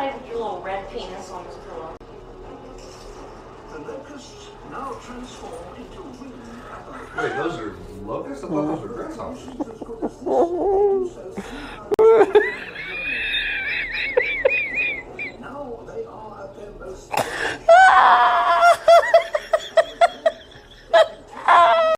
play with your little red penis on this pillow. The locusts now transform into winged apparitions. Wait, those are locusts? I thought those were grasshoppers. As good as this, do so 3 times.